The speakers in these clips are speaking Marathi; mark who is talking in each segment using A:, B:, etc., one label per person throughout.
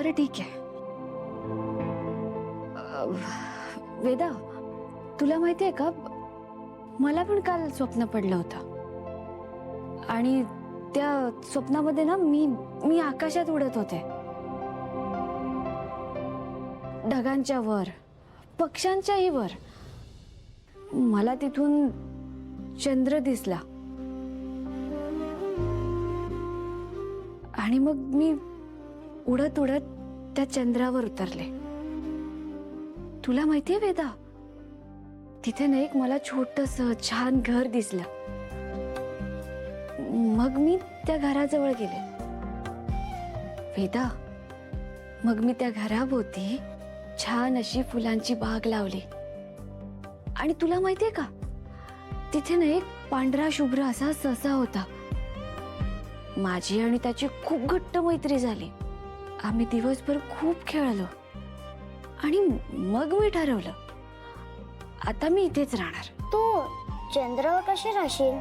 A: बरं ठीक आहे. वेदा, तुला माहितीये का, मला पण काल स्वप्न पडलं होतं आणि त्या स्वप्नामध्ये ना मी आकाशात उडत होते, ढगांच्या वर, पक्ष्यांच्याही वर. मला तिथून चंद्र दिसला आणि मग मी उडत उडत त्या चंद्रावर उतरले. तुला माहितीये वेदा, तिथे ना एक मला छोटस छान घर दिसलं. मग मी त्या घराजवळ गेले. वेदा, मग मी त्या घराभोवती छान अशी फुलांची बाग लावली. आणि तुला माहितीये का, तिथे ना एक पांढरा शुभ्र असा ससा होता. माझी आणि त्याची खूप घट्ट मैत्री झाली. आम्ही दिवसभर खूप खेळलो आणि मग मी ठरवलं, आता मी इथेच राहणार.
B: तू चंद्रावर कशी राहशील?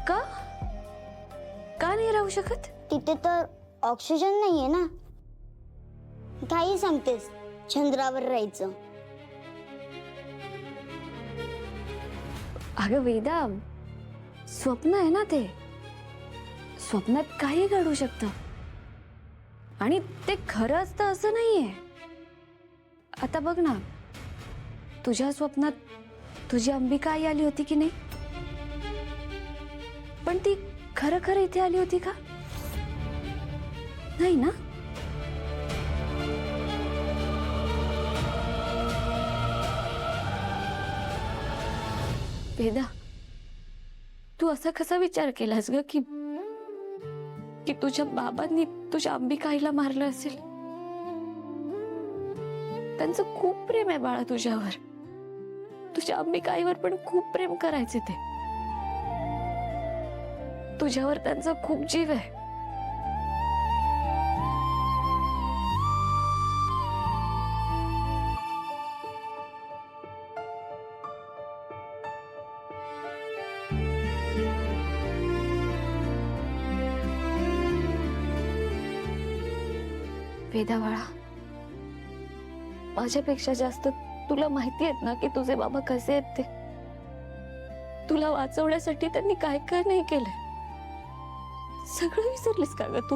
A: का का नाही राहू शकत?
B: तिथे तर ऑक्सिजन नाहीये ना. काही सांगतेस चंद्रावर राहायचं?
A: अगं वेदा, स्वप्न आहे ना ते. स्वप्नात काही घडू शकतं आणि ते खरं असतं असं नाहीये. आता बघ ना, तुझ्या स्वप्नात तुझी अंबिका आई आली होती की नाही? पण ती खरं खरं इथे आली होती का? नाही ना. वेदा, तू असा कसा विचार केलास ग की तुझ्या बाबांनी तुझ्या अंबिका आईला मारलं असेल? त्यांचं खूप प्रेम आहे बाळा तुझ्यावर. तुझ्या अंबिका आईवर पण खूप प्रेम करायचे ते. तुझ्यावर त्यांचा खूप जीव आहे. वेदा बाळा, माझ्यापेक्षा जास्त तुला माहिती आहेत ना की तुझे बाबा कसे आहेत ते. तुला वाचवण्यासाठी त्यांनी काय काय नाही केलं. सगळं विसरलीस का ग तू?